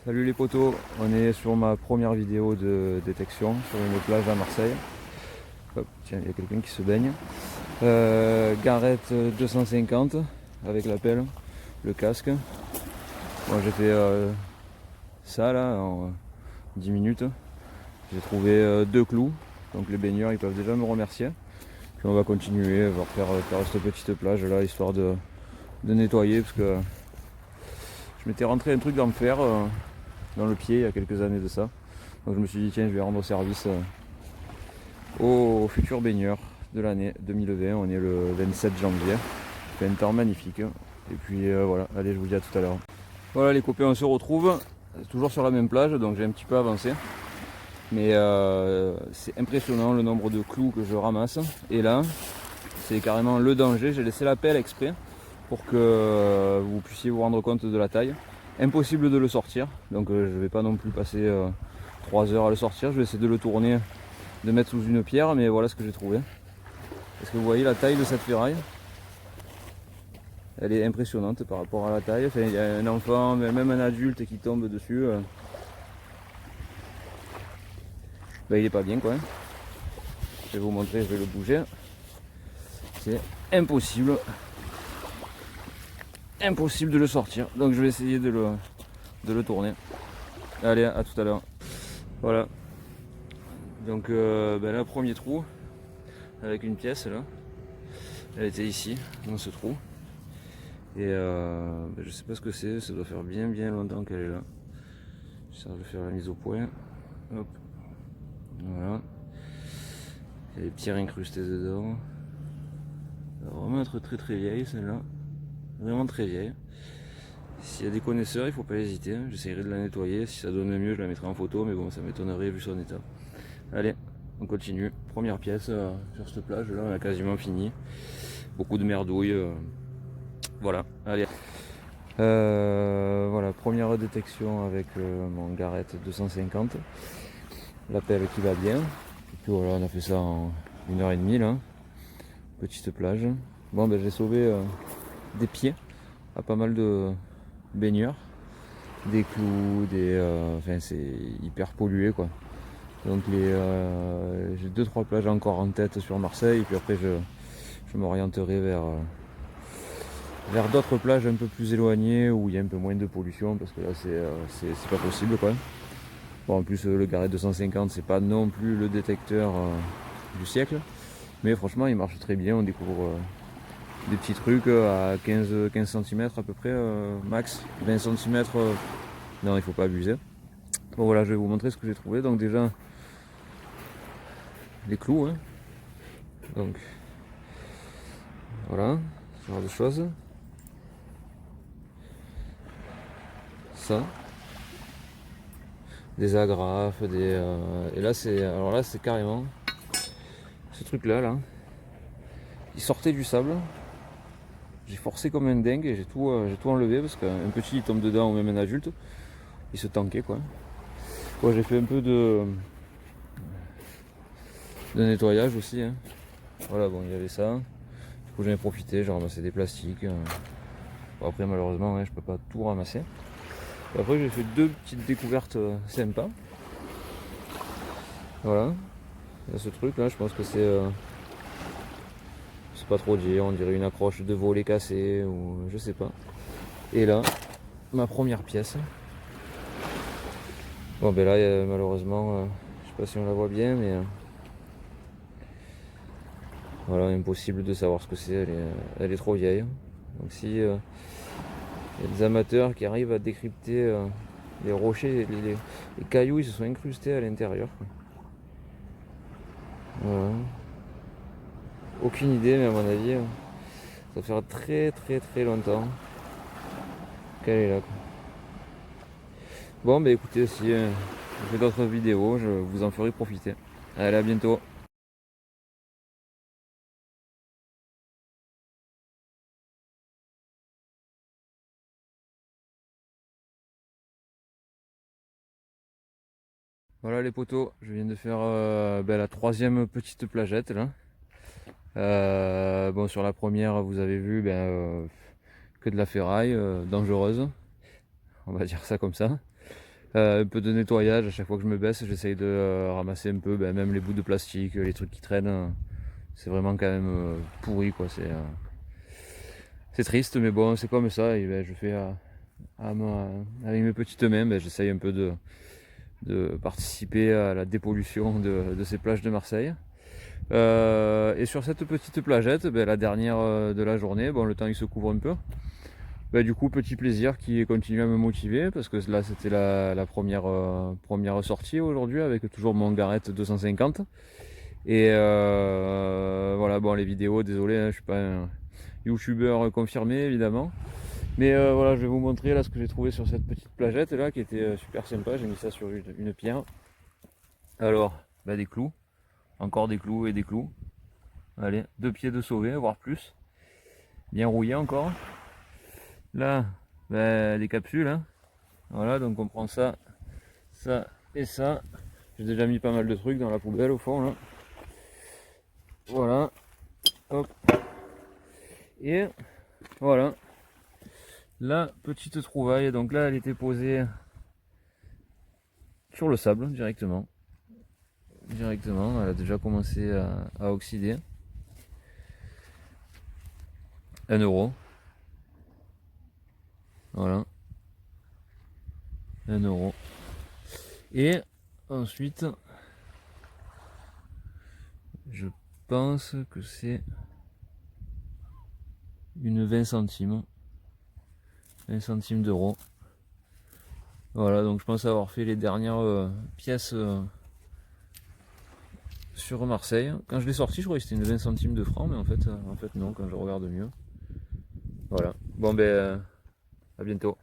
Salut les potos, on est sur ma première vidéo de détection sur une plage à Marseille. Hop, tiens, il y a quelqu'un qui se baigne. Garrett 250 avec la pelle, le casque. Moi j'ai fait ça là en 10 minutes. J'ai trouvé 2 clous, donc les baigneurs ils peuvent déjà me remercier. Puis on va continuer, on va faire cette petite plage là histoire de nettoyer parce que je m'étais rentré un truc dans le fer. Dans le pied il y a quelques années de ça. Donc je me suis dit tiens je vais rendre service aux futurs baigneurs de l'année 2020. On est le 27 janvier. Il fait un temps magnifique. Et puis voilà, allez je vous dis à tout à l'heure. Voilà les copains, on se retrouve toujours sur la même plage, donc j'ai un petit peu avancé. Mais c'est impressionnant le nombre de clous que je ramasse. Et là, c'est carrément le danger. J'ai laissé la pelle exprès pour que vous puissiez vous rendre compte de la taille. Impossible de le sortir, donc je ne vais pas non plus passer 3 heures à le sortir. Je vais essayer de le tourner, de mettre sous une pierre, mais voilà ce que j'ai trouvé. Est-ce que vous voyez la taille de cette ferraille? Elle est impressionnante par rapport à la taille. Enfin, il y a un enfant, même un adulte qui tombe dessus. Ben, il est pas bien quoi. Je vais vous montrer, je vais le bouger. C'est impossible. Impossible de le sortir. Donc je vais essayer de le tourner. Allez, à tout à l'heure. Voilà. Donc ben là, premier trou avec une pièce là. Elle était ici, dans ce trou. Et ben, je sais pas ce que c'est, ça doit faire bien longtemps qu'elle est là. J'essaie de faire la mise au point. Hop. Voilà. Il y a des petits incrustés dedans. Elle va vraiment être très vieille celle-là. Vraiment très vieille. S'il y a des connaisseurs, il faut pas hésiter. J'essaierai de la nettoyer. Si ça donne mieux, je la mettrai en photo. Mais bon, ça m'étonnerait vu son état. Allez, on continue. Première pièce sur cette plage. Là, on a quasiment fini. Beaucoup de merdouilles. Voilà, allez. Voilà, première détection avec mon Garrett 250. L'appel qui va bien. Et puis voilà, on a fait ça en 1h30 là. Petite plage. Bon, ben j'ai sauvé des pieds à pas mal de baigneurs. Des clous, enfin c'est hyper pollué quoi. Donc j'ai 2-3 plages encore en tête sur Marseille. Et puis après je m'orienterai vers d'autres plages un peu plus éloignées où il y a un peu moins de pollution parce que là c'est pas possible quoi. Bon en plus le Garrett 250 c'est pas non plus le détecteur du siècle, mais franchement il marche très bien, on découvre des petits trucs à 15 cm à peu près max, 20 cm, non il faut pas abuser. Bon voilà, je vais vous montrer ce que j'ai trouvé. Donc déjà les clous hein. Donc voilà, ce genre de choses. Ça, des agrafes, et là c'est carrément ce truc là, il sortait du sable. J'ai forcé comme un dingue et j'ai tout enlevé parce qu'un petit il tombe dedans ou même un adulte, il se tanquait quoi. Bon, j'ai fait un peu de nettoyage aussi hein. Voilà, bon il y avait ça. Du coup j'en ai profité, j'ai ramassé des plastiques. Bon, après malheureusement hein, je peux pas tout ramasser. Et après j'ai fait 2 petites découvertes sympas. Voilà, il y a ce truc là, je pense que c'est pas trop dire, on dirait une accroche de volet cassée ou je sais pas. Et là, ma première pièce. Bon ben là malheureusement, je sais pas si on la voit bien, mais voilà, impossible de savoir ce que c'est, elle est trop vieille. Donc si il y a des amateurs qui arrivent à décrypter les rochers, les cailloux, ils se sont incrustés à l'intérieur. Voilà. Aucune idée, mais à mon avis, ça fera très longtemps qu'elle est là. Quoi. Bon, bah écoutez, si je fais d'autres vidéos, je vous en ferai profiter. Allez, à bientôt. Voilà les potos, je viens de faire la 3e petite plagette là. Bon, sur la première, vous avez vu que de la ferraille dangereuse, on va dire ça comme ça. Un peu de nettoyage, à chaque fois que je me baisse, j'essaye de ramasser un peu, même les bouts de plastique, les trucs qui traînent. C'est vraiment quand même pourri, quoi. C'est triste, mais bon, c'est comme ça. Et je fais avec mes petites mains, j'essaye un peu de participer à la dépollution de ces plages de Marseille. Et sur cette petite plagette, la dernière de la journée, bon, le temps il se couvre un peu. Du coup, petit plaisir qui continue à me motiver parce que là c'était la première sortie aujourd'hui avec toujours mon Garrett 250. Et voilà, bon, les vidéos, désolé, hein, je suis pas un youtubeur confirmé évidemment. Mais voilà, je vais vous montrer là ce que j'ai trouvé sur cette petite plagette là qui était super sympa. J'ai mis ça sur une pierre. Alors, des clous, encore des clous et des clous. Allez, 2 pieds de sauvé, voire plus. Bien rouillé encore. Là, des capsules. Hein. Voilà, donc on prend ça, ça et ça. J'ai déjà mis pas mal de trucs dans la poubelle au fond là. Voilà. Hop. Et voilà. La petite trouvaille, donc là elle était posée sur le sable directement. Directement, elle a déjà commencé à oxyder. 1 €. Voilà. 1 €. Et ensuite, je pense que c'est une 20 centimes. 20 centimes d'euros. Voilà, donc je pense avoir fait les dernières pièces sur Marseille. Quand je l'ai sorti, je croyais que c'était une 20 centimes de francs, mais en fait non, quand je regarde mieux. Voilà. Bon à bientôt.